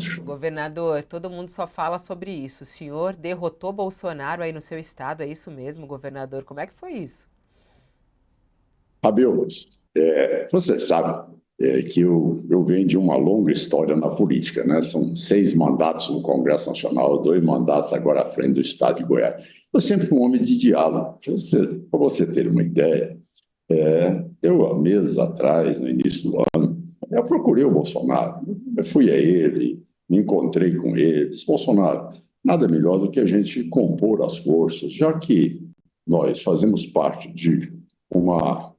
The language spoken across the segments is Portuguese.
parâmetro. Governador, todo mundo só fala sobre isso. O senhor derrotou Bolsonaro aí no seu estado, é isso mesmo, governador? Como é que foi isso? Fabiola, você sabe que eu venho de uma longa história na política, né? São 6 mandatos no Congresso Nacional, 2 mandatos agora à frente do Estado de Goiás. Eu sempre fui um homem de diálogo. Para você ter uma ideia, eu, há meses atrás, no início do ano, eu procurei o Bolsonaro, eu fui a ele, me encontrei com ele, disse, Bolsonaro, nada melhor do que a gente compor as forças, já que nós fazemos parte de uma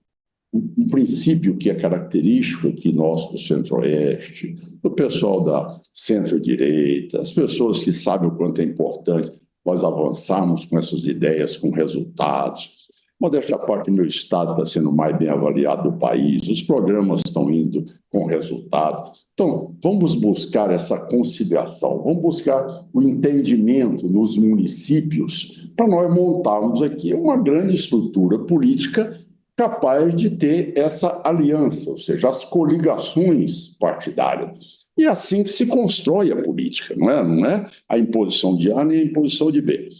um princípio que é característico aqui nosso do Centro-Oeste, do pessoal da centro-direita, as pessoas que sabem o quanto é importante nós avançarmos com essas ideias, com resultados. Modéstia à parte, meu estado está sendo o mais bem avaliado do país, os programas estão indo com resultados. Então, vamos buscar essa conciliação, vamos buscar o entendimento nos municípios para nós montarmos aqui uma grande estrutura política capaz de ter essa aliança, ou seja, as coligações partidárias. E é assim que se constrói a política, não é? Não é a imposição de A nem a imposição de B.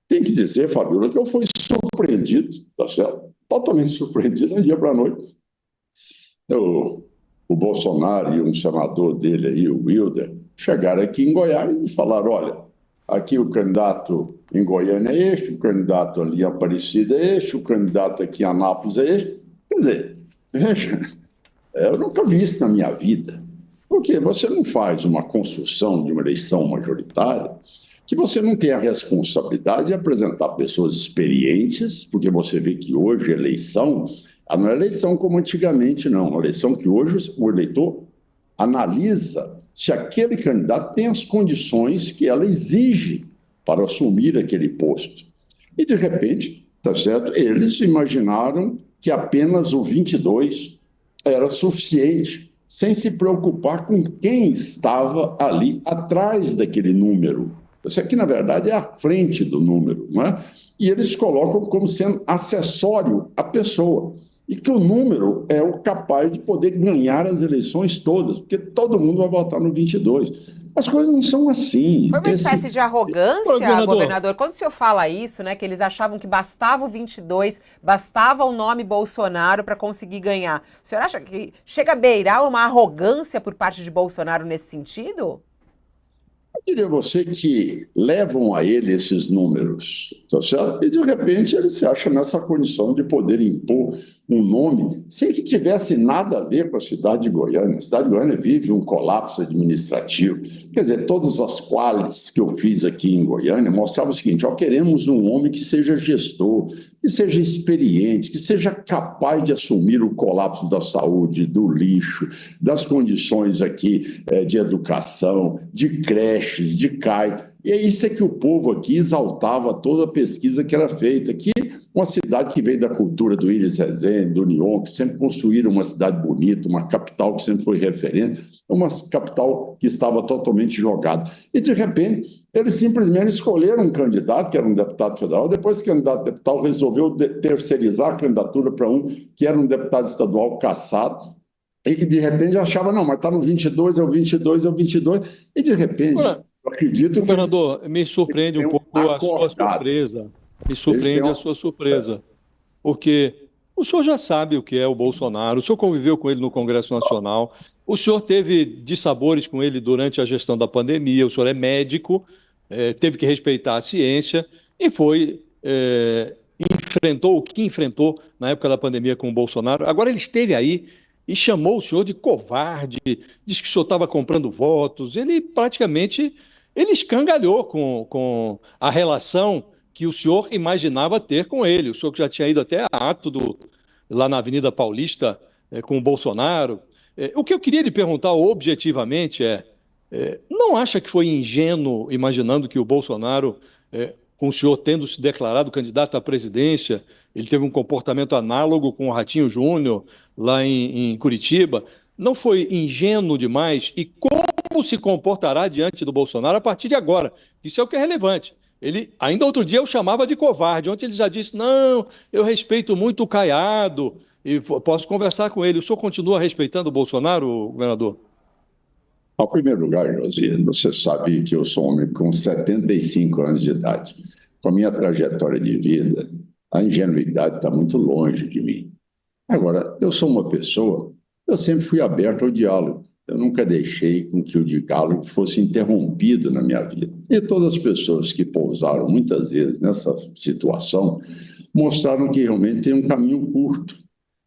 Tem que dizer, Fabiola, que eu fui surpreendido, tá certo? Totalmente surpreendido, do dia para a noite. O Bolsonaro e um senador dele aí, o Wilder, chegaram aqui em Goiás e falaram, olha, aqui o candidato em Goiânia é este, o candidato ali em Aparecida é este, o candidato aqui em Anápolis é este. Quer dizer, veja, eu nunca vi isso na minha vida. Porque você não faz uma construção de uma eleição majoritária que você não tem a responsabilidade de apresentar pessoas experientes, porque você vê que hoje a eleição não é eleição como antigamente, não. É uma eleição que hoje o eleitor analisa se aquele candidato tem as condições que ela exige para assumir aquele posto. E, de repente, tá certo? Eles imaginaram que apenas o 22 era suficiente, sem se preocupar com quem estava ali atrás daquele número. Isso aqui, na verdade, é a frente do número, não é? E eles colocam como sendo acessório à pessoa. E que o número é o capaz de poder ganhar as eleições todas, porque todo mundo vai votar no 22. As coisas não são assim. Foi uma espécie de arrogância, Governador, governador, quando o senhor fala isso, né, que eles achavam que bastava o 22, bastava o nome Bolsonaro para conseguir ganhar. O senhor acha que chega a beirar uma arrogância por parte de Bolsonaro nesse sentido? Eu diria a você que levam a ele esses números, tá certo? E, de repente, ele se acha nessa condição de poder impor um nome sem que tivesse nada a ver com a cidade de Goiânia. A cidade de Goiânia vive um colapso administrativo. Quer dizer, todas as quales que eu fiz aqui em Goiânia mostravam o seguinte, ó, queremos um homem que seja gestor, que seja experiente, que seja capaz de assumir o colapso da saúde, do lixo, das condições aqui de educação, de creches, de CAI. E é isso que o povo aqui exaltava toda a pesquisa que era feita. Aqui, uma cidade que veio da cultura do Iris Rezende, do Lyon, que sempre construíram uma cidade bonita, uma capital que sempre foi referente, uma capital que estava totalmente jogada. E, de repente, eles simplesmente escolheram um candidato, que era um deputado federal, depois que o candidato a deputado resolveu terceirizar a candidatura para um que era um deputado estadual cassado, e que, de repente, achava, não, mas está no 22, é o 22, é o 22, e, de repente, olha, eu acredito que eles governador, me surpreende um tenham pouco a sua acordado. surpresa. Me Eles surpreende a tenham... sua surpresa, porque o senhor já sabe o que é o Bolsonaro, o senhor conviveu com ele no Congresso Nacional, o senhor teve dissabores com ele durante a gestão da pandemia, o senhor é médico, teve que respeitar a ciência e enfrentou o que enfrentou na época da pandemia com o Bolsonaro. Agora ele esteve aí e chamou o senhor de covarde, disse que o senhor estava comprando votos. Ele praticamente ele escangalhou com a relação que o senhor imaginava ter com ele. O senhor que já tinha ido até a ato lá na Avenida Paulista com o Bolsonaro. O que eu queria lhe perguntar objetivamente não acha que foi ingênuo imaginando que o Bolsonaro, com o senhor tendo se declarado candidato à presidência, ele teve um comportamento análogo com o Ratinho Júnior lá em Curitiba? Não foi ingênuo demais? E como se comportará diante do Bolsonaro a partir de agora? Isso é o que é relevante. Ele, ainda outro dia, eu chamava de covarde. Ontem ele já disse, não, eu respeito muito o Caiado e posso conversar com ele. O senhor continua respeitando o Bolsonaro, governador? Ao primeiro lugar, Josias, você sabe que eu sou um homem com 75 anos de idade. Com a minha trajetória de vida, a ingenuidade está muito longe de mim. Agora, eu sou uma pessoa, eu sempre fui aberto ao diálogo. Eu nunca deixei com que o diálogo fosse interrompido na minha vida. E todas as pessoas que pousaram muitas vezes nessa situação mostraram que realmente tem um caminho curto.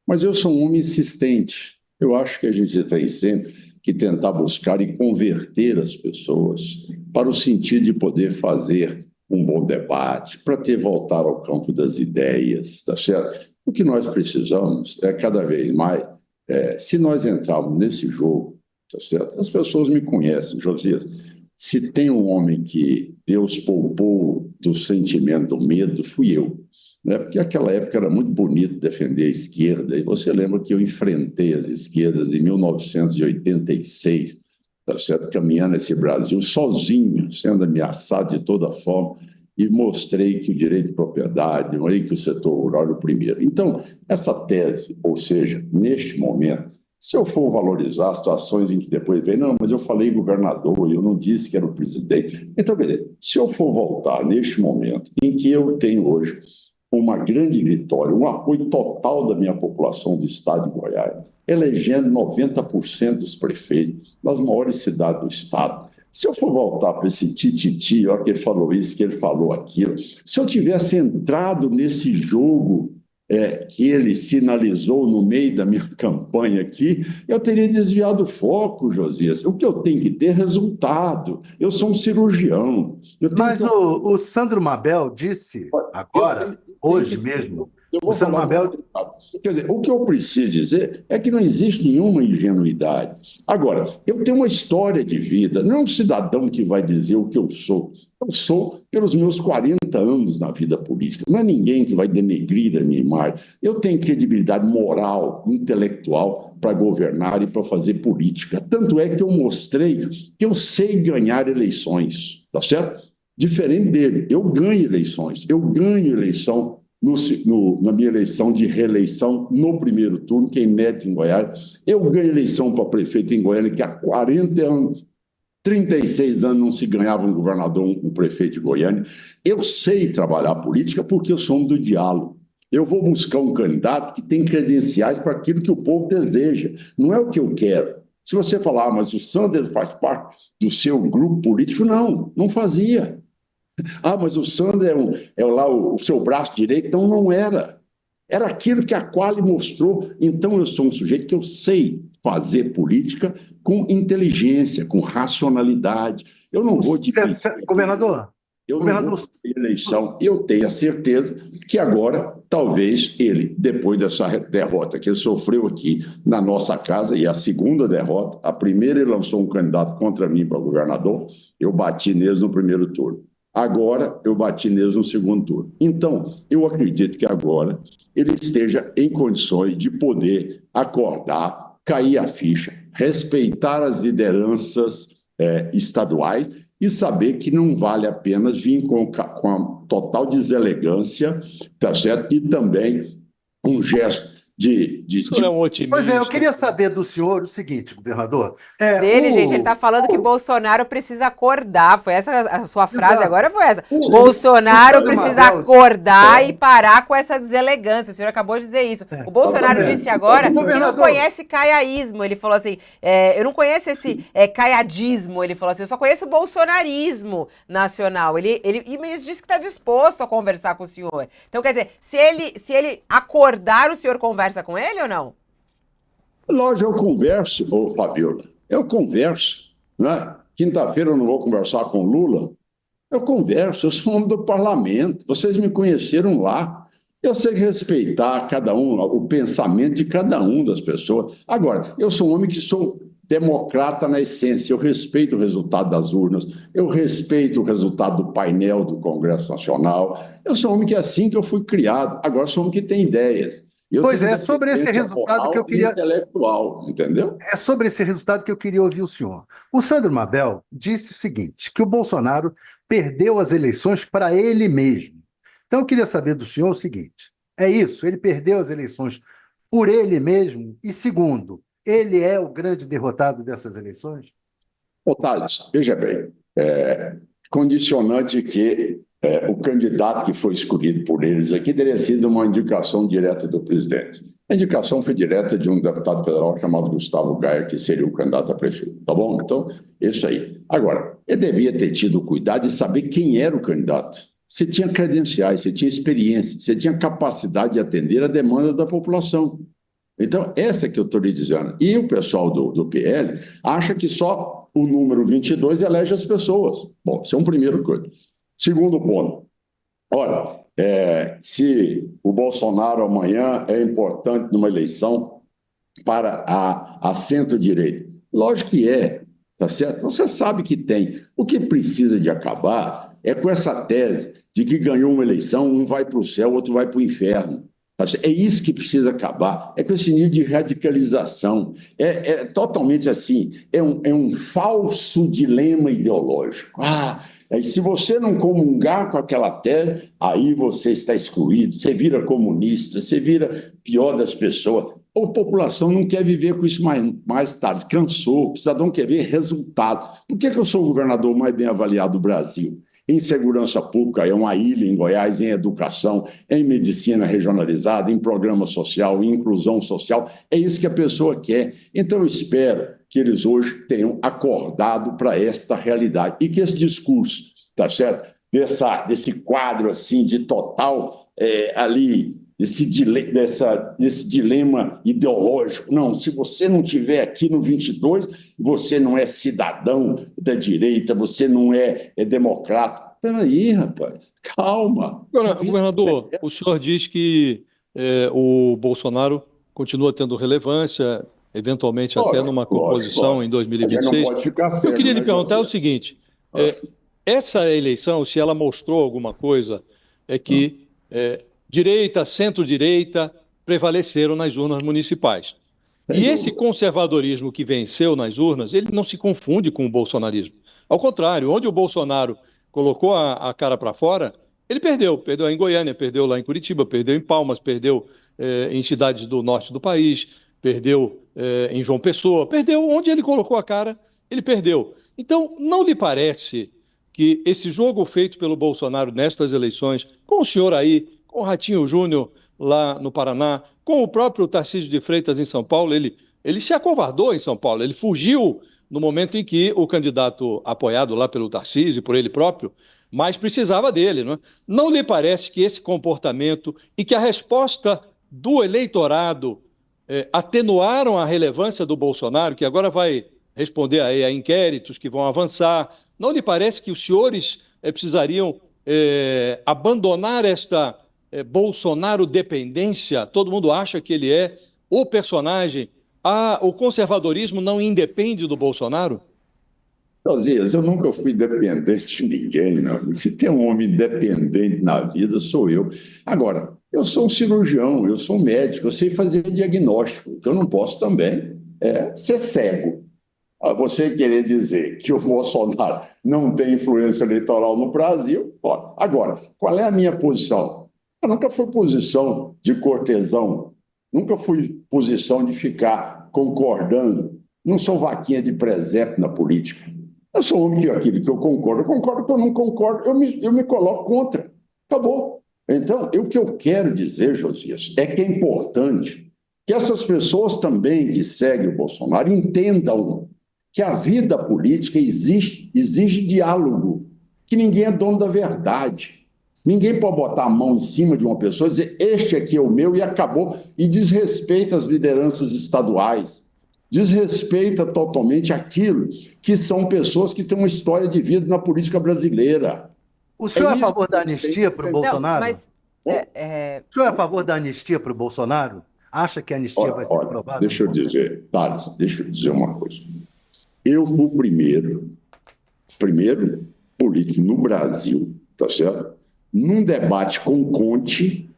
Mas eu sou um homem insistente. Eu acho que a gente tem sempre que tentar buscar e converter as pessoas para o sentido de poder fazer um bom debate, para ter voltar ao campo das ideias, tá certo? O que nós precisamos é cada vez mais, se nós entrarmos nesse jogo, tá certo? As pessoas me conhecem, Josias. Se tem um homem que Deus poupou do sentimento do medo, fui eu. Né? Porque naquela época era muito bonito defender a esquerda, e você lembra que eu enfrentei as esquerdas em 1986, tá certo? Caminhando esse Brasil sozinho, sendo ameaçado de toda forma, e mostrei que o direito de propriedade, mostrei que o setor rural era o primeiro. Então, essa tese, ou seja, neste momento, se eu for valorizar situações em que depois vem, não, mas eu falei governador, eu não disse que era o presidente. Então, quer dizer, se eu for voltar neste momento em que eu tenho hoje uma grande vitória, um apoio total da minha população do estado de Goiás, elegendo 90% dos prefeitos das maiores cidades do estado. Se eu for voltar para esse tititi, ó, que ele falou isso, que ele falou aquilo, se eu tivesse entrado nesse jogo que ele sinalizou no meio da minha campanha aqui, eu teria desviado o foco, Josias. O que eu tenho que ter é resultado. Eu sou um cirurgião. Mas o Sandro Mabel disse agora, hoje mesmo, o Sandro Mabel... Quer dizer, o que eu preciso dizer é que não existe nenhuma ingenuidade. Agora, eu tenho uma história de vida, não é um cidadão que vai dizer o que eu sou. Eu sou pelos meus 40 anos na vida política. Não é ninguém que vai denegrir a minha imagem. Eu tenho credibilidade moral, intelectual para governar e para fazer política. Tanto é que eu mostrei que eu sei ganhar eleições, tá certo? Diferente dele, eu ganho eleições. Eu ganho eleição na minha eleição de reeleição no primeiro turno, que é inédito em Goiás. Eu ganho eleição para prefeito em Goiânia, que há 40 anos, 36 anos não se ganhava um governador, um prefeito de Goiânia. Eu sei trabalhar política porque eu sou um do diálogo. Eu vou buscar um candidato que tem credenciais para aquilo que o povo deseja. Não é o que eu quero. Se você falar, mas o Sanders faz parte do seu grupo político, não fazia. Ah, mas o Sanders é lá o seu braço direito. Então, não era. Era aquilo que a Quali mostrou. Então, eu sou um sujeito que eu sei fazer política com inteligência, com racionalidade. Eu não vou dividir. Governador, Eu não vou dividir eleição. Eu tenho a certeza que agora, talvez ele, depois dessa derrota que ele sofreu aqui na nossa casa, e a segunda derrota, a primeira ele lançou um candidato contra mim para governador, eu bati neles no primeiro turno. Agora, eu bati neles no segundo turno. Então, eu acredito que agora ele esteja em condições de poder acordar, cair a ficha, respeitar as lideranças estaduais e saber que não vale a pena vir com a total deselegância, tá certo? E também um gesto Isso é um otimista. Pois é, eu queria saber do senhor o seguinte, governador. Gente, ele está falando que Bolsonaro precisa acordar. Foi essa a sua frase Exato. agora? Foi essa. Bolsonaro precisa acordar e parar com essa deselegância. O senhor acabou de dizer isso. O Bolsonaro disse agora que não conhece caiaísmo. Ele falou assim, eu não conheço esse caiadismo. Ele falou assim, eu só conheço o bolsonarismo nacional. Ele disse que está disposto a conversar com o senhor. Então, quer dizer, se ele acordar, o senhor conversa com ele ou não? Lógico, eu converso, Fabiola. Eu converso, né? Quinta-feira eu não vou conversar com o Lula. Eu converso, eu sou homem do parlamento. Vocês me conheceram lá. Eu sei respeitar cada um, o pensamento de cada um das pessoas. Agora, eu sou um homem que sou democrata na essência. Eu respeito o resultado das urnas, eu respeito o resultado do painel do Congresso Nacional. Eu sou um homem que é assim que eu fui criado. Agora, sou um homem que tem ideias. Pois é, sobre esse resultado que eu queria... intelectual, entendeu? É sobre esse resultado que eu queria ouvir o senhor. O Sandro Mabel disse o seguinte, que o Bolsonaro perdeu as eleições para ele mesmo. Então eu queria saber do senhor o seguinte, é isso? Ele perdeu as eleições por ele mesmo? E segundo, ele é o grande derrotado dessas eleições? Ô, Thales, veja bem, condicionante que o candidato que foi escolhido por eles aqui teria sido uma indicação direta do presidente. A indicação foi direta de um deputado federal chamado Gustavo Gaia, que seria o candidato a prefeito, tá bom? Então, isso aí. Agora, ele devia ter tido cuidado de saber quem era o candidato. Você tinha credenciais, você tinha experiência, você tinha capacidade de atender a demanda da população. Então, essa é que eu estou lhe dizendo. E o pessoal do PL acha que só o número 22 elege as pessoas. Bom, isso é um primeiro coisa. Segundo ponto. Olha, se o Bolsonaro amanhã é importante numa eleição para a centro-direita. Lógico que é, tá certo? Você sabe que tem. O que precisa de acabar é com essa tese de que ganhou uma eleição, um vai para o céu, outro vai para o inferno. É isso que precisa acabar, é com esse nível de radicalização. É totalmente assim, é um falso dilema ideológico. Se você não comungar com aquela tese, aí você está excluído, você vira comunista, você vira pior das pessoas. A população não quer viver com isso mais tarde, cansou, o cidadão quer ver resultado. Por que eu sou o governador mais bem avaliado do Brasil? Em segurança pública, é uma ilha em Goiás, em educação, em medicina regionalizada, em programa social, em inclusão social. É isso que a pessoa quer. Então, eu espero que eles hoje tenham acordado para esta realidade e que esse discurso, tá certo? Desse quadro assim de total desse dilema ideológico. Não, se você não estiver aqui no 22, você não é cidadão da direita, você não é democrata. Peraí, rapaz, calma. Agora, governador, o senhor diz que o Bolsonaro continua tendo relevância, eventualmente até numa composição em 2026. Não pode ficar cego, eu queria lhe perguntar o seguinte, essa eleição, se ela mostrou alguma coisa, é que direita, centro-direita prevaleceram nas urnas municipais. E esse conservadorismo que venceu nas urnas, ele não se confunde com o bolsonarismo. Ao contrário, onde o Bolsonaro colocou a cara para fora, ele perdeu. Perdeu em Goiânia, perdeu lá em Curitiba, perdeu em Palmas, perdeu em cidades do norte do país, perdeu em João Pessoa, perdeu onde ele colocou a cara, ele perdeu. Então, não lhe parece que esse jogo feito pelo Bolsonaro nestas eleições, com o senhor aí, com o Ratinho Júnior lá no Paraná, com o próprio Tarcísio de Freitas em São Paulo, ele se acovardou em São Paulo, ele fugiu no momento em que o candidato apoiado lá pelo Tarcísio e por ele próprio, mas precisava dele, não é? Não lhe parece que esse comportamento e que a resposta do eleitorado atenuaram a relevância do Bolsonaro, que agora vai responder aí a inquéritos que vão avançar? Não lhe parece que os senhores precisariam abandonar esta Bolsonaro-dependência? Todo mundo acha que ele é o personagem. O conservadorismo não independe do Bolsonaro? Josias, eu nunca fui dependente de ninguém, não. Se tem um homem independente na vida, sou eu. Agora, eu sou um cirurgião, eu sou um médico, eu sei fazer diagnóstico. O que eu não posso também ser cego. Você querer dizer que o Bolsonaro não tem influência eleitoral no Brasil. Agora, qual é a minha posição? Eu nunca fui posição de cortesão, nunca fui posição de ficar concordando. Não sou vaquinha de presépio na política. Eu sou homem que aquilo que eu concordo, que eu não concordo, eu me coloco contra. Acabou. Então, o que eu quero dizer, Josias, é que é importante que essas pessoas também que seguem o Bolsonaro entendam que a vida política exige diálogo, que ninguém é dono da verdade. Ninguém pode botar a mão em cima de uma pessoa e dizer, este aqui é o meu, e acabou, e desrespeita as lideranças estaduais, desrespeita totalmente aquilo que são pessoas que têm uma história de vida na política brasileira. O senhor é a favor da anistia para o Bolsonaro? Não, mas, O senhor é a favor da anistia para o Bolsonaro? Acha que a anistia vai ser aprovada? Deixa eu dizer, Thales, deixa eu dizer uma coisa. Eu fui o primeiro político no Brasil, tá certo? Num debate com Conte,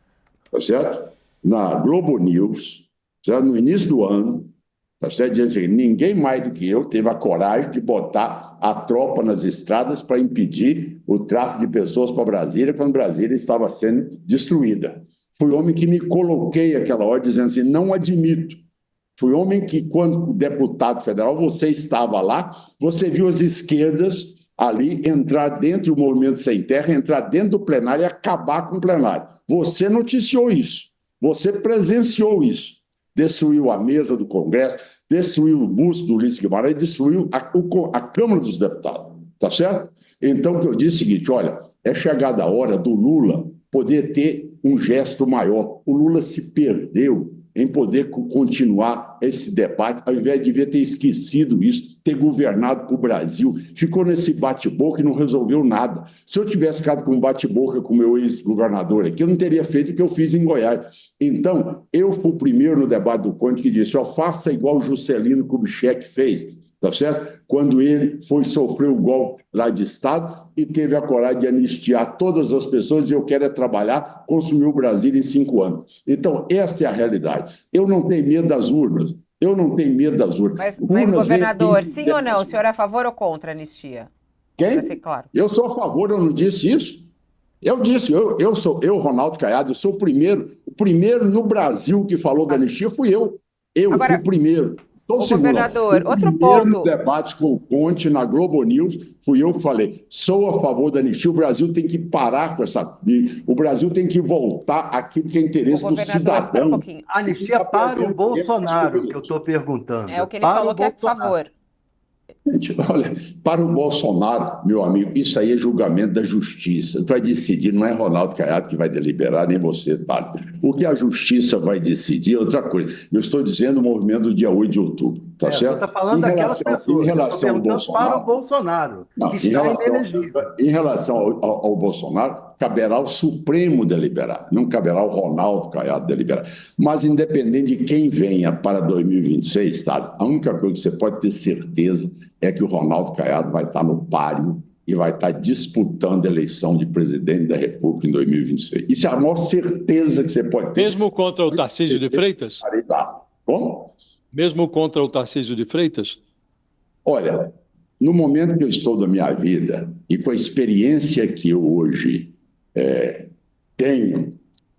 tá certo? Na Globo News, certo? No início do ano, tá certo? Dizendo assim, ninguém mais do que eu teve a coragem de botar a tropa nas estradas para impedir o tráfico de pessoas para Brasília, quando Brasília estava sendo destruída. Fui o homem que me coloquei aquela hora dizendo assim, não admito Fui homem que, quando deputado federal, você estava lá, você viu as esquerdas ali entrar dentro do Movimento Sem Terra, entrar dentro do plenário e acabar com o plenário. Você noticiou isso, você presenciou isso. Destruiu a mesa do Congresso, destruiu o busto do Ulisses Guimarães, destruiu a Câmara dos Deputados, tá certo? Então, o que eu disse é o seguinte, olha, é chegada a hora do Lula poder ter um gesto maior. O Lula se perdeu em poder continuar esse debate, ao invés de ter esquecido isso, ter governado para o Brasil, ficou nesse bate-boca e não resolveu nada. Se eu tivesse ficado com um bate-boca com o meu ex-governador aqui, eu não teria feito o que eu fiz em Goiás. Então, eu fui o primeiro no debate do Conde que disse, ó, faça igual o Juscelino Kubitschek fez, tá certo? Quando ele foi sofrer o golpe lá de Estado e teve a coragem de anistiar todas as pessoas, e eu quero é trabalhar, construir o Brasil em 5 anos. Então, esta é a realidade. Eu não tenho medo das urnas. Eu não tenho medo das urnas. Mas governador, sim ou não? O senhor é a favor ou contra a anistia? Quem? Para ser claro. Eu sou a favor, eu não disse isso? Eu disse, Ronaldo Caiado, eu sou o primeiro no Brasil que falou da anistia, fui eu. Agora, fui o primeiro. O governador, outro ponto. No debate com o Conte na Globo News, fui eu que falei, sou a favor da anistia, o Brasil tem que parar com essa... O Brasil tem que voltar àquilo que é interesse do cidadão. A anistia para o Bolsonaro, que eu estou perguntando. É o que ele falou que é a favor. Gente, olha, para o Bolsonaro, meu amigo, isso aí é julgamento da justiça. Vai decidir, não é Ronaldo Caiado que vai deliberar, nem você, Thales. O que a justiça vai decidir é outra coisa. Eu estou dizendo o movimento do dia 8 de outubro, tá certo? Você está falando daquelas pessoas. Em relação ao Bolsonaro, para o Bolsonaro, não, que está inelegível. Em relação ao Bolsonaro, caberá o Supremo deliberar, não caberá o Ronaldo Caiado deliberar. Mas, independente de quem venha para 2026, Thales, a única coisa que você pode ter certeza é que o Ronaldo Caiado vai estar no páreo e vai estar disputando a eleição de presidente da República em 2026. Isso é a maior certeza que você pode ter. Mesmo contra o Tarcísio de Freitas? Como? Mesmo contra o Tarcísio de Freitas? Olha, no momento que eu estou da minha vida e com a experiência que eu hoje tenho,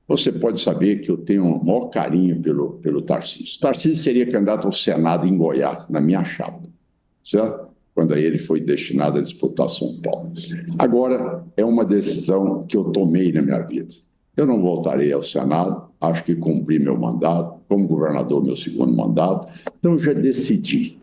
você pode saber que eu tenho o maior carinho pelo Tarcísio. Tarcísio seria candidato ao Senado em Goiás, na minha chapa, certo? Quando aí ele foi destinado a disputar São Paulo. Agora, é uma decisão que eu tomei na minha vida. Eu não voltarei ao Senado, acho que cumpri meu mandato, como governador, meu segundo mandato, então eu já decidi.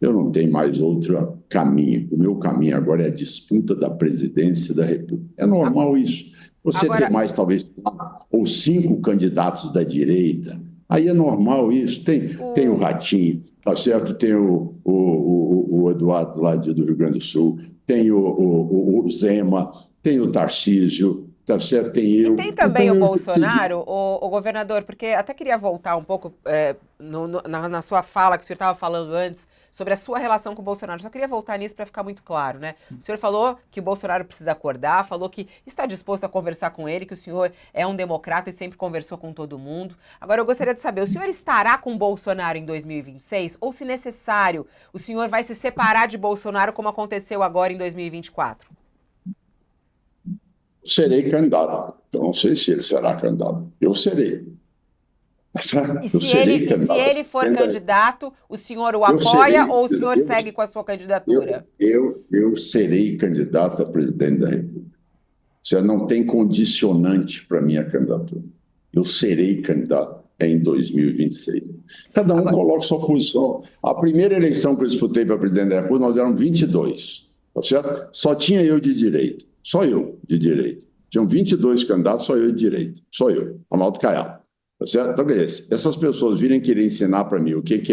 Eu não tenho mais outro caminho. O meu caminho agora é a disputa da presidência da República. É normal isso. Você ter mais, talvez, 4 ou 5 candidatos da direita, aí é normal isso. Tem o Ratinho, tá certo? Tem o Eduardo lá do Rio Grande do Sul, tem o Zema, tem o Tarcísio, tá certo? Tem eu. E tem também o Bolsonaro, o governador, porque até queria voltar um pouco na sua fala, que o senhor estava falando antes, sobre a sua relação com o Bolsonaro. Só queria voltar nisso para ficar muito claro, né? O senhor falou que o Bolsonaro precisa acordar, falou que está disposto a conversar com ele, que o senhor é um democrata e sempre conversou com todo mundo. Agora, eu gostaria de saber, o senhor estará com o Bolsonaro em 2026? Ou, se necessário, o senhor vai se separar de Bolsonaro, como aconteceu agora em 2024? Serei candidato. Eu não sei se ele será candidato. Eu serei. E se ele for candidato, o senhor o apoia ou o senhor segue com a sua candidatura? Eu serei candidato a presidente da República. Você não tem condicionante para a minha candidatura. Eu serei candidato em 2026. Cada um coloca sua posição. A primeira eleição que eu disputei para presidente da República, nós éramos 22. Tá certo? Só tinha eu de direita. Só eu de direita. Tinham 22 candidatos, só eu de direita. Só eu, Ronaldo Caiado. Tá certo? Então, essas pessoas virem querer ensinar para mim o que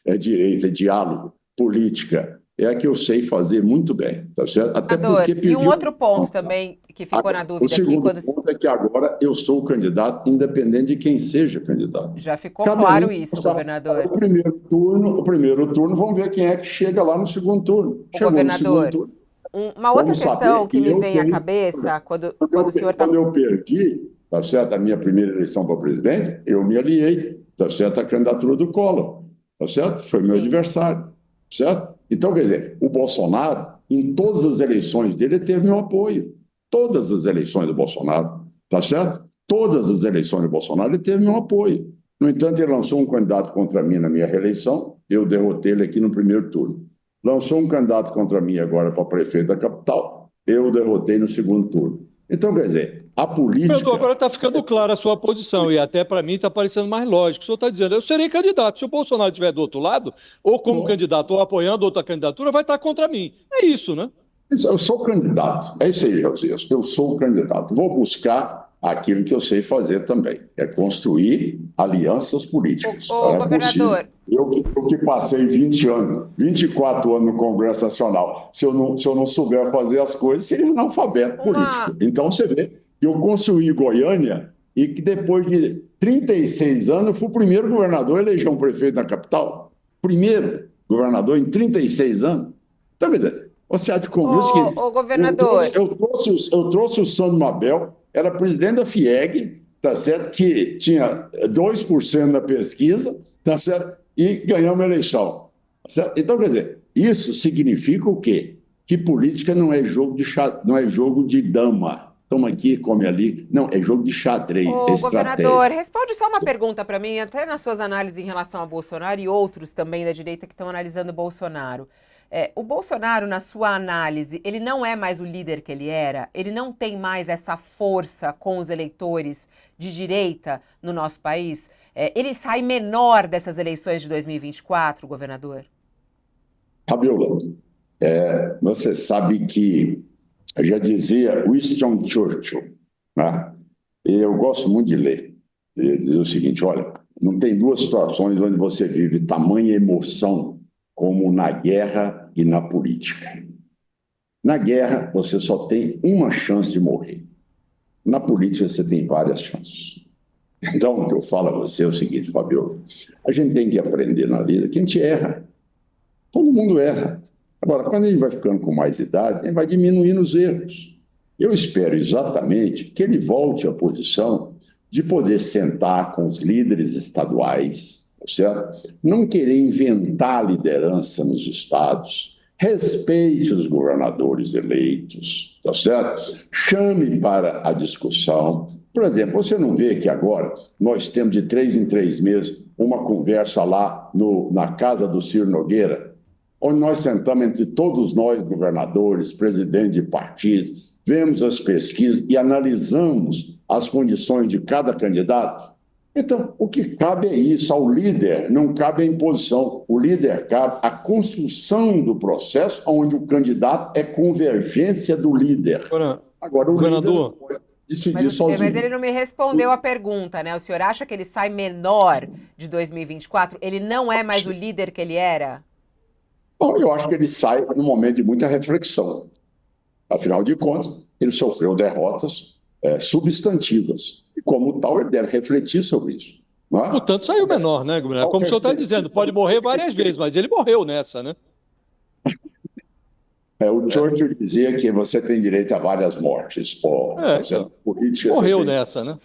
é direita, diálogo, política, é a que eu sei fazer muito bem, tá certo? Até porque e um outro ponto também que ficou na dúvida aqui. O segundo ponto é que agora eu sou o candidato, independente de quem seja candidato. Já ficou claro isso, governador. O primeiro turno, vamos ver quem é que chega lá no segundo turno. Governador, uma outra questão que me vem à cabeça quando o senhor está... Quando eu perdi, tá certo, a minha primeira eleição para presidente, eu me aliei, tá certo, a candidatura do Collor, tá certo? Foi meu adversário, certo? Então, quer dizer, o Bolsonaro, em todas as eleições dele, ele teve meu apoio. Todas as eleições do Bolsonaro, tá certo? Todas as eleições do Bolsonaro, ele teve meu apoio. No entanto, ele lançou um candidato contra mim na minha reeleição, eu derrotei ele aqui no primeiro turno. Lançou um candidato contra mim agora para prefeito da capital, eu derrotei no segundo turno. Então, quer dizer, a política... Agora está ficando clara a sua posição, e até para mim está parecendo mais lógico. O senhor está dizendo, eu serei candidato. Se o Bolsonaro estiver do outro lado, ou como candidato, ou apoiando outra candidatura, vai estar contra mim. É isso, né? Eu sou candidato, é isso aí, Josias, eu sou candidato. Vou buscar aquilo que eu sei fazer também, é construir alianças políticas. Governador... Eu que passei 20 anos, 24 anos no Congresso Nacional, se eu não souber fazer as coisas, seria analfabeto político. Então você vê que eu construí Goiânia e que depois de 36 anos eu fui o primeiro governador a eleger um prefeito na capital. Primeiro governador em 36 anos. Então, quer dizer, você há de convir que governador... eu trouxe o Sandro Mabel, era presidente da FIEG, tá certo? Que tinha 2% da pesquisa, tá certo? E ganhamos a eleição. Tá certo? Então, quer dizer, isso significa o quê? Que política não é jogo não é jogo de dama. Toma aqui, come ali. Não, é jogo de xadrez, é estratégia. Governador, responde só uma pergunta para mim, até nas suas análises em relação a Bolsonaro e outros também da direita que estão analisando o Bolsonaro. O Bolsonaro, na sua análise, ele não é mais o líder que ele era? Ele não tem mais essa força com os eleitores de direita no nosso país? Ele sai menor dessas eleições de 2024, governador? Fabiola, você sabe que já dizia Winston Churchill, né? E eu gosto muito de ler. Ele diz o seguinte, olha, não tem duas situações onde você vive tamanha emoção como na guerra e na política. Na guerra, você só tem uma chance de morrer. Na política, você tem várias chances. Então, o que eu falo a você é o seguinte, Fabiola, a gente tem que aprender na vida que a gente erra. Todo mundo erra. Agora, quando a gente vai ficando com mais idade, a gente vai diminuindo os erros. Eu espero exatamente que ele volte à posição de poder sentar com os líderes estaduais, certo? Não querer inventar liderança nos estados, respeite os governadores eleitos, tá certo? Chame para a discussão. Por exemplo, você não vê que agora nós temos de 3 em 3 meses uma conversa lá na casa do Ciro Nogueira, onde nós sentamos entre todos nós, governadores, presidentes de partidos, vemos as pesquisas e analisamos as condições de cada candidato? Então, o que cabe é isso, ao líder não cabe a imposição, o líder cabe a construção do processo onde o candidato é convergência do líder. Agora, o governador, líder pode decidir sozinho. Mas ele não me respondeu a pergunta, né? O senhor acha que ele sai menor de 2024? Ele não é mais o líder que ele era? Bom, eu acho que ele sai num momento de muita reflexão. Afinal de contas, ele sofreu derrotas substantivas. E, como tal, ele deve refletir sobre isso. Não é? Portanto, saiu menor, né, governador? Como o senhor está dizendo, pode morrer várias vezes, mas ele morreu nessa, né? O Churchill dizia que você tem direito a várias mortes. Política, morreu nessa, né?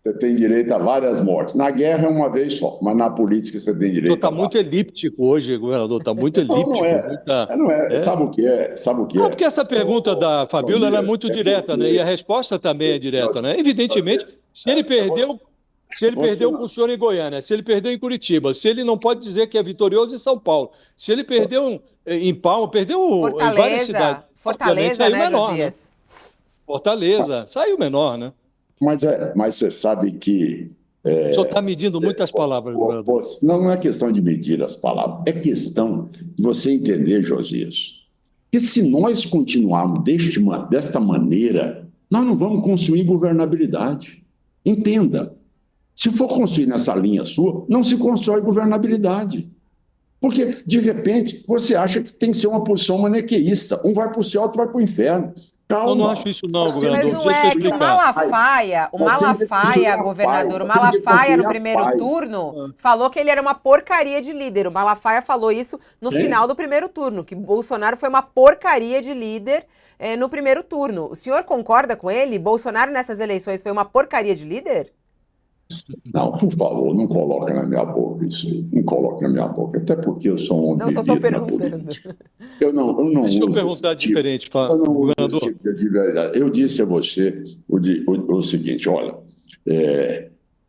Você tem direito a várias mortes. Na guerra é uma vez só, mas na política você tem direito Está muito elíptico hoje, governador. Está muito elíptico. Não é. Não é. Sabe o que é? Não, porque essa pergunta da Fabiola ela é muito direta, né? E a resposta também é direta, né? Evidentemente, se ele perdeu com o senhor em Goiânia, se ele perdeu em Curitiba, se ele não pode dizer que é vitorioso em São Paulo, se ele perdeu em Palma, perdeu em várias cidades. Fortaleza, né, menor, Josias? Né? Fortaleza, saiu menor, né? Mas você sabe que... O senhor está medindo muitas palavras, governador. Não é questão de medir as palavras, é questão de você entender, Josias, que se nós continuarmos desta maneira, nós não vamos construir governabilidade. Entenda, se for construir nessa linha sua, não se constrói governabilidade. Porque, de repente, você acha que tem que ser uma posição maniqueísta. Um vai para o céu, outro vai para o inferno. Calma. Eu não acho isso não, governador. Mas não é que o Malafaia, governador, o Malafaia no primeiro turno falou que ele era uma porcaria de líder. O Malafaia falou isso no final do primeiro turno, que Bolsonaro foi uma porcaria de líder no primeiro turno. O senhor concorda com ele? Bolsonaro nessas eleições foi uma porcaria de líder? Não, por favor, não coloca na minha boca isso aí. Não coloca na minha boca. Até porque eu sou um homem. Não, só estou perguntando. Eu não Deixa eu uso perguntar diferente, eu não uso esse tipo de verdade. Eu disse a você o seguinte, olha,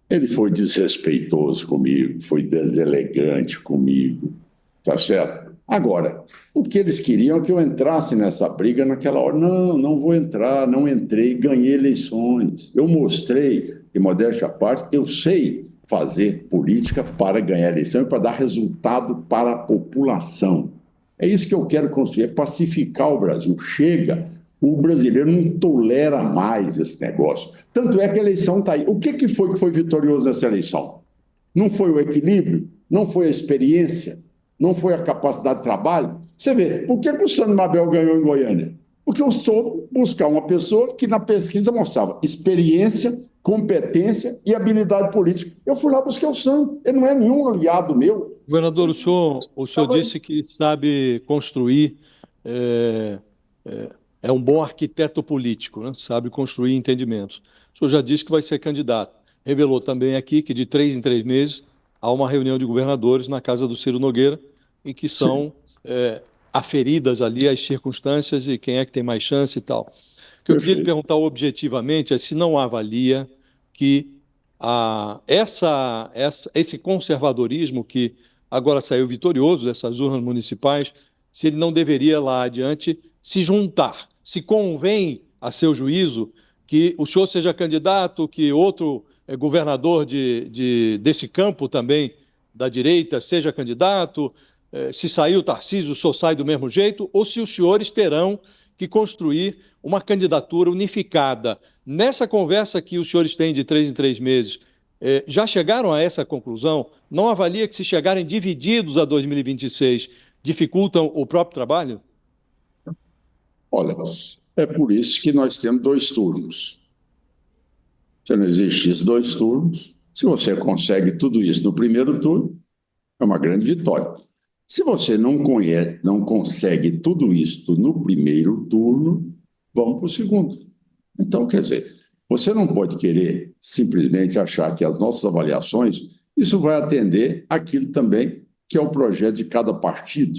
Ele foi desrespeitoso comigo, foi deselegante comigo, tá certo? Agora, o que eles queriam é que eu entrasse nessa briga naquela hora. Não, não vou entrar, não entrei, ganhei eleições. Eu mostrei, e modéstia à parte, eu sei fazer política para ganhar eleição e para dar resultado para a população. É isso que eu quero construir, é pacificar o Brasil. Chega, o brasileiro não tolera mais esse negócio. Tanto é que a eleição está aí. O que foi vitorioso nessa eleição? Não foi o equilíbrio, não foi a experiência, não foi a capacidade de trabalho. Você vê, por que o Sandro Mabel ganhou em Goiânia? Porque eu soube buscar uma pessoa que na pesquisa mostrava experiência, competência e habilidade política. Eu fui lá buscar o Sandro. Ele não é nenhum aliado meu. Governador, o senhor disse que sabe construir, é, é um bom arquiteto político, né? Sabe construir entendimentos. O senhor já disse que vai ser candidato. Revelou também aqui que de 3 em 3 meses há uma reunião de governadores na casa do Ciro Nogueira e que são aferidas ali as circunstâncias e quem é que tem mais chance e tal. O que eu queria lhe perguntar objetivamente é se não avalia que esse conservadorismo que agora saiu vitorioso dessas urnas municipais, se ele não deveria lá adiante se juntar. Se convém, a seu juízo, que o senhor seja candidato, que outro governador desse campo também da direita seja candidato, se sair o Tarcísio, o senhor sai do mesmo jeito, ou se os senhores terão que construir uma candidatura unificada. Nessa conversa que os senhores têm de 3 em 3 meses, já chegaram a essa conclusão? Não avalia que se chegarem divididos a 2026, dificultam o próprio trabalho? Olha, é por isso que nós temos 2 turnos. Se não existisse 2 turnos, se você consegue tudo isso no primeiro turno, é uma grande vitória. Se você não consegue tudo isso no primeiro turno, vamos para o segundo. Então, quer dizer, você não pode querer simplesmente achar que as nossas avaliações, isso vai atender aquilo também que é o projeto de cada partido.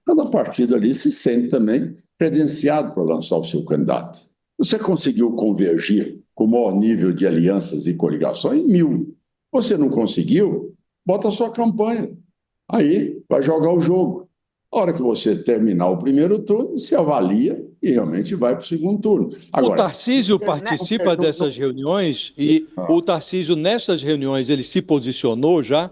Cada partido ali se sente também credenciado para lançar o seu candidato. Você conseguiu convergir com o maior nível de alianças e coligações? 1.000. Você não conseguiu? Bota a sua campanha. Aí vai jogar o jogo. A hora que você terminar o primeiro turno, se avalia e realmente vai para o segundo turno. Agora, o Tarcísio participa dessas reuniões e o Tarcísio, nessas reuniões, ele se posicionou já?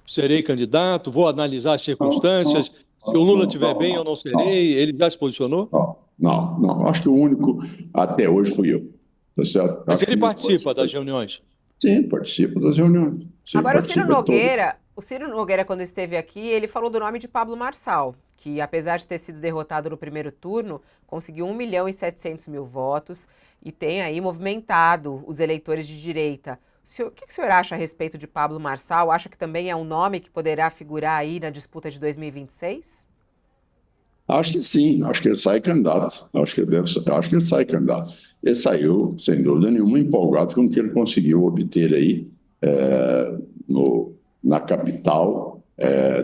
Serei candidato, vou analisar as circunstâncias. Se o Lula estiver bem, eu não serei. Ele já se posicionou? Não. Acho que o único até hoje fui eu. Tá certo? Mas ele participa das reuniões? Sim, participa das reuniões. Sim, agora, o Ciro Nogueira, quando esteve aqui, ele falou do nome de Pablo Marçal, que apesar de ter sido derrotado no primeiro turno, conseguiu 1.700.000 votos e tem aí movimentado os eleitores de direita. O que o senhor acha a respeito de Pablo Marçal? Acha que também é um nome que poderá figurar aí na disputa de 2026? Acho que sim, acho que ele sai candidato. Acho que ele sai candidato. Ele saiu, sem dúvida nenhuma, empolgado com o que ele conseguiu obter aí na capital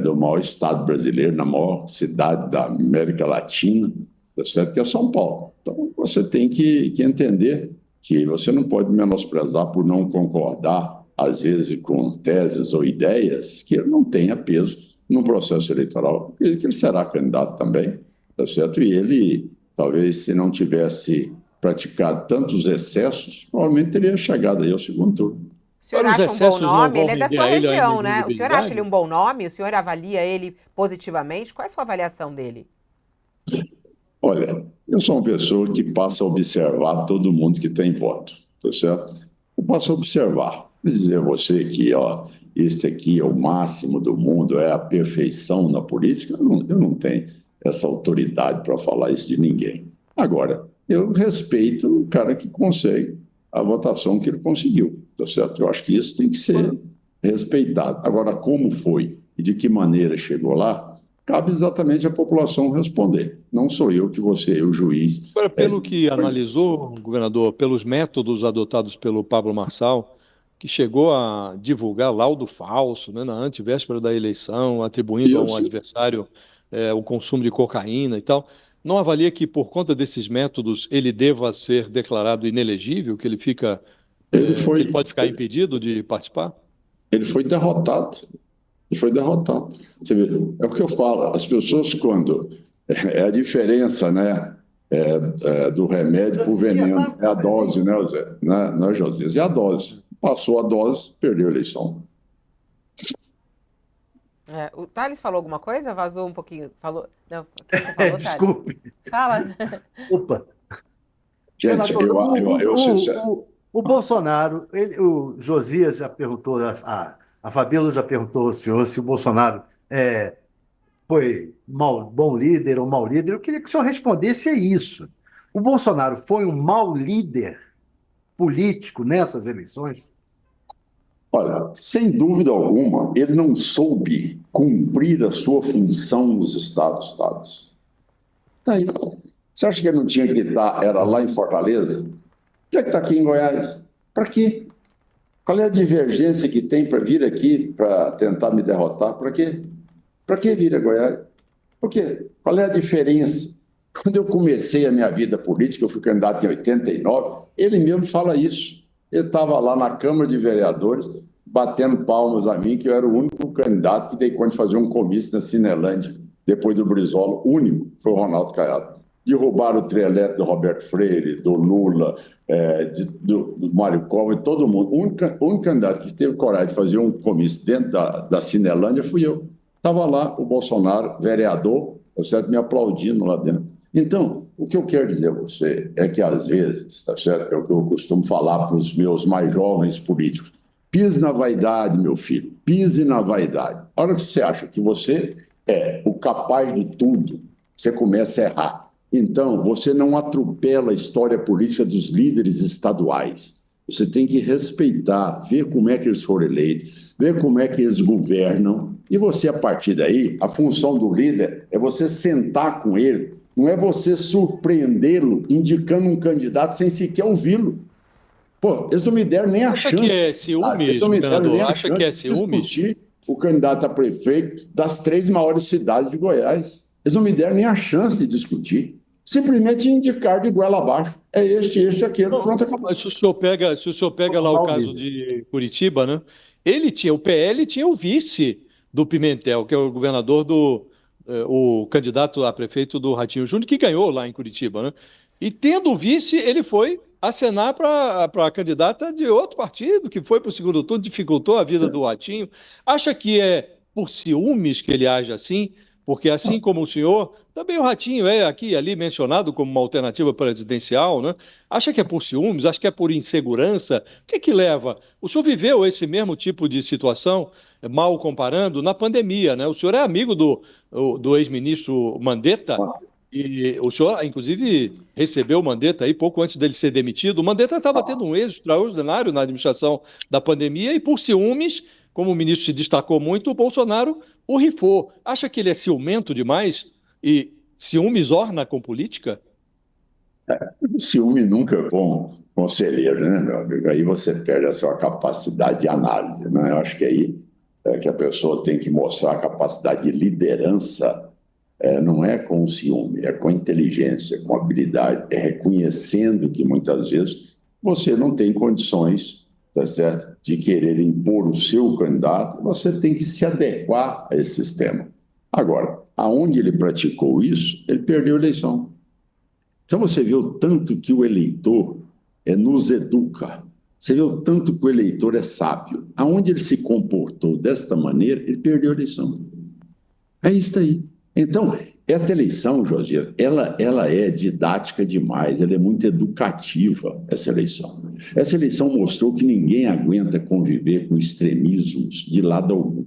do maior estado brasileiro, na maior cidade da América Latina, tá certo? Que é São Paulo. Então, você tem que entender que você não pode menosprezar por não concordar, às vezes, com teses ou ideias que não tenha peso no processo eleitoral. Que ele será candidato também, tá certo? E ele, talvez, se não tivesse praticado tantos excessos, provavelmente teria chegado aí ao segundo turno. O senhor acha um bom nome? Ele é da sua região, né? O senhor acha ele um bom nome? O senhor avalia ele positivamente? Qual é a sua avaliação dele? Olha, eu sou uma pessoa que passa a observar todo mundo que tem voto, tá certo? Eu passo a observar. Vou dizer a você que, este aqui é o máximo do mundo, é a perfeição na política, eu não tenho essa autoridade para falar isso de ninguém. Agora, eu respeito o cara que consegue a votação que ele conseguiu, tá certo? Eu acho que isso tem que ser respeitado. Agora, como foi e de que maneira chegou lá, cabe exatamente à população responder. Não sou eu que vou ser o juiz. Agora, pelo que analisou, governador, pelos métodos adotados pelo Pablo Marçal, que chegou a divulgar laudo falso, né, na antevéspera da eleição, atribuindo a um adversário o consumo de cocaína e tal, não avalia que, por conta desses métodos, ele deva ser declarado inelegível, que ele fica Ele que ele foi, pode ficar impedido de participar? ele foi derrotado. Ele foi derrotado. Você vê, é o que eu falo, as pessoas quando... É a diferença, né? Do remédio para o veneno. É a dose, né, Zé? Não é, Josias? É a dose. Passou a dose, perdeu a eleição. O Thales falou alguma coisa? Vazou um pouquinho. Falou. Não, o que você falou, Thales? Desculpe. Fala. Opa. Gente, Senador, eu o Bolsonaro, o Josias já perguntou, a Fabíola já perguntou ao senhor se o Bolsonaro foi bom líder ou mau líder. Eu queria que o senhor respondesse a isso. O Bolsonaro foi um mau líder político nessas eleições? Olha, sem dúvida alguma, ele não soube cumprir a sua função nos Estados. Tá aí. Você acha que ele não tinha que estar, era lá em Fortaleza? Já que está aqui em Goiás? Para quê? Qual é a divergência que tem para vir aqui para tentar me derrotar? Para quê? Para que vir a Goiás? Por quê? Qual é a diferença? Quando eu comecei a minha vida política, eu fui candidato em 89, ele mesmo fala isso. Ele estava lá na Câmara de Vereadores, batendo palmas a mim, que eu era o único candidato que dei conta de fazer um comício na Cinelândia, depois do Brizola, o único, foi o Ronaldo Caiado. Derrubaram o trio elétrico do Roberto Freire, do Lula, do Mário Covas, todo mundo. O único candidato que teve coragem de fazer um comício dentro da Cinelândia fui eu. Estava lá o Bolsonaro, vereador, tá certo, me aplaudindo lá dentro. Então, o que eu quero dizer a você é que, às vezes, tá certo, é o que eu costumo falar para os meus mais jovens políticos, pise na vaidade, meu filho, pise na vaidade. A hora que você acha que você é o capaz de tudo, você começa a errar. Então, você não atropela a história política dos líderes estaduais. Você tem que respeitar, ver como é que eles foram eleitos, ver como é que eles governam. E você, a partir daí, a função do líder é você sentar com ele, não é você surpreendê-lo indicando um candidato sem sequer ouvi-lo. Pô, eles não me deram nem a chance. Acha que é ciúmes, governador? Acha que é ciúmes? Discutir o candidato a prefeito das 3 maiores cidades de Goiás. Eles não me deram nem a chance de discutir. Simplesmente indicar de goela abaixo. É este, aquele, pronto, acabou. Mas se o senhor pega lá o caso de Curitiba, né? O PL tinha o vice do Pimentel, que é o governador o candidato a prefeito do Ratinho Júnior, que ganhou lá em Curitiba, né? E tendo o vice, ele foi acenar para a candidata de outro partido, que foi para o segundo turno, dificultou a vida do Ratinho. Acha que é por ciúmes que ele age assim? Porque assim como o senhor, também o Ratinho é aqui e ali mencionado como uma alternativa presidencial, né? Acha que é por ciúmes? Acha que é por insegurança? O que é que leva? O senhor viveu esse mesmo tipo de situação, mal comparando, na pandemia, né? O senhor é amigo do ex-ministro Mandetta, e o senhor, inclusive, recebeu o Mandetta aí pouco antes dele ser demitido. O Mandetta estava tendo um êxito extraordinário na administração da pandemia e, por ciúmes, como o ministro se destacou muito, o Bolsonaro o rifou. Acha que ele é ciumento demais? E ciúmes orna com política? Ciúme nunca é bom conselheiro, né, meu amigo? Aí você perde a sua capacidade de análise, né? Eu acho que aí é que a pessoa tem que mostrar a capacidade de liderança. Não é com ciúme, é com inteligência, com habilidade, é reconhecendo que muitas vezes você não tem condições, tá certo, de querer impor o seu candidato, você tem que se adequar a esse sistema. Agora, aonde ele praticou isso, ele perdeu a eleição. Então você vê o tanto que o eleitor nos educa, você vê o tanto que o eleitor é sábio. Aonde ele se comportou desta maneira, ele perdeu a eleição. É isso aí. Então, essa eleição, Josias, ela é didática demais, ela é muito educativa, essa eleição. Essa eleição mostrou que ninguém aguenta conviver com extremismos de lado algum,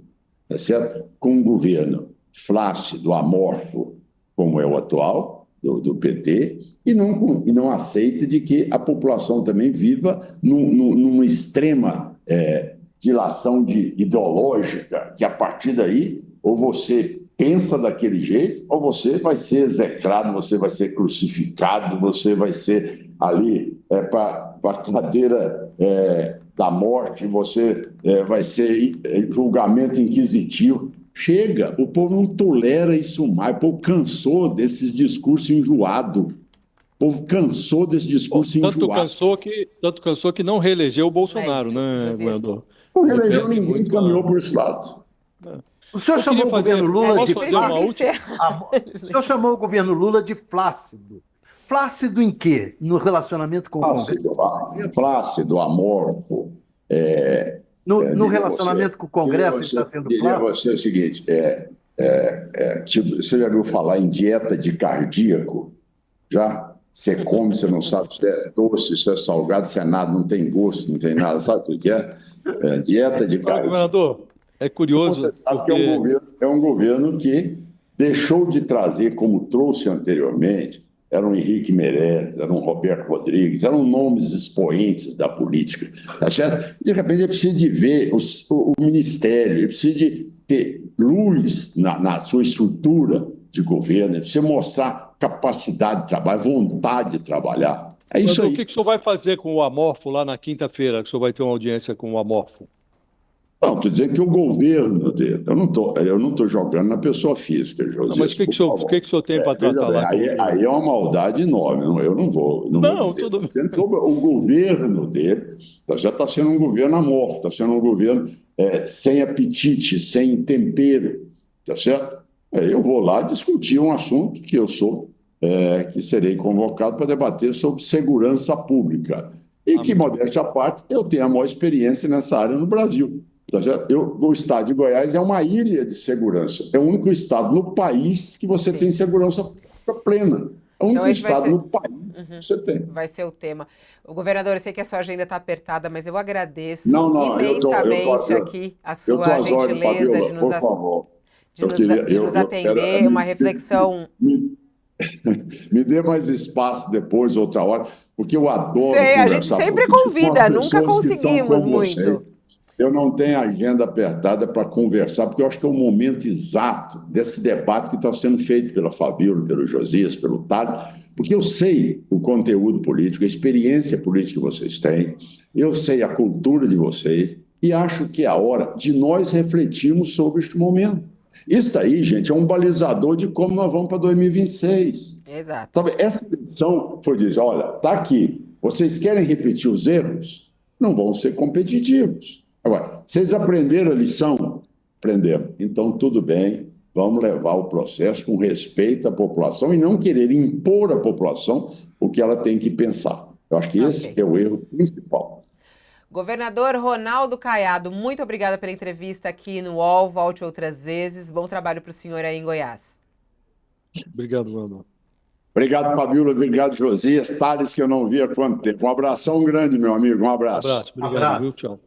tá certo? Com um governo flácido, amorfo, como é o atual, do PT, e não aceita de que a população também viva numa extrema dilação ideológica, que a partir daí, ou você pensa daquele jeito, ou você vai ser execrado, você vai ser crucificado, você vai ser ali para a cadeira da morte, você vai ser julgamento inquisitivo. Chega, o povo não tolera isso mais, o povo cansou desses discursos enjoados. O povo cansou desse discurso enjoado. Tanto cansou que não reelegeu o Bolsonaro, isso, né, Josias? governador? Não reelegeu Depende ninguém, muito caminhou da- por esse lado. O senhor Eu chamou queria o governo Lula posso de fazer uma Precisa última? encerrar. O senhor chamou o governo Lula de flácido. Flácido em quê? No relacionamento com o Congresso? Flácido, amorfo. No Diria relacionamento com o Congresso ele está sendo diria flácido? você o seguinte, tipo, você já ouviu falar em dieta de cardíaco? Já? Você come, você não sabe se é doce, se é salgado, se é nada, não tem gosto, não tem nada. Sabe o que é? Dieta de Olha, cardíaco. governador, é Você curioso, sabe que é um governo que deixou de trazer, como trouxe anteriormente, era um Henrique Meirelles, era um Roberto Rodrigues, eram nomes expoentes da política, tá certo? De repente, ele precisa de ver o ministério, ele precisa de ter luz na sua estrutura de governo, ele precisa mostrar capacidade de trabalho, vontade de trabalhar. É isso governador, aí. o que que o senhor vai fazer com o Amorfo lá na quinta-feira, que o senhor vai ter uma audiência com o Amorfo? Não, estou dizendo que o governo dele, eu não tô jogando na pessoa física, Não, José. mas o que que o senhor tem para Veja tratar bem, lá com o... aí é uma maldade enorme, eu não vou Não, dizer. tudo bem. Estou dizendo sobre o governo dele já está sendo um governo amorfo, está sendo um governo sem apetite, sem tempero, tá certo? Aí eu vou lá discutir um assunto que serei convocado para debater sobre segurança pública. E que, modéstia à parte, eu tenho a maior experiência nessa área no Brasil. Tá certo? O estado de Goiás é uma ilha de segurança. É o único estado no país que você tem segurança pública plena. É o único esse vai estado ser- no país que você tem. Vai ser o tema. O governador, eu sei que a sua agenda está apertada, mas eu agradeço Não, imensamente aqui a eu sua tô às ordens, gentileza Fabiola, de por favor. de nos atender, uma reflexão. Me dê mais espaço depois, outra hora, porque eu adoro Sei, a gente conversar sempre política com convida, as nunca pessoas que são conseguimos como muito. você. Eu não tenho agenda apertada para conversar, porque eu acho que é o momento exato desse debate que está sendo feito pela Fabíola, pelo Josias, pelo Thales, porque eu sei o conteúdo político, a experiência política que vocês têm, eu sei a cultura de vocês, e acho que é a hora de nós refletirmos sobre este momento. Isso aí, gente, é um balizador de como nós vamos para 2026. Exato. Sabe, essa eleição foi dizer, olha, está aqui, vocês querem repetir os erros? Não vão ser competitivos. Agora, vocês aprenderam a lição? Aprenderam. Então, tudo bem, vamos levar o processo com respeito à população e não querer impor à população o que ela tem que pensar. Eu acho que esse é o erro principal. Governador Ronaldo Caiado, muito obrigada pela entrevista aqui no UOL. Volte outras vezes. Bom trabalho para o senhor aí em Goiás. Obrigado, governador. Obrigado, Fabíola. Obrigado, Josias. Thales, que eu não vi há quanto tempo. Um abração grande, meu amigo. Um abraço. Abraço, obrigado, Abraço. viu? Tchau.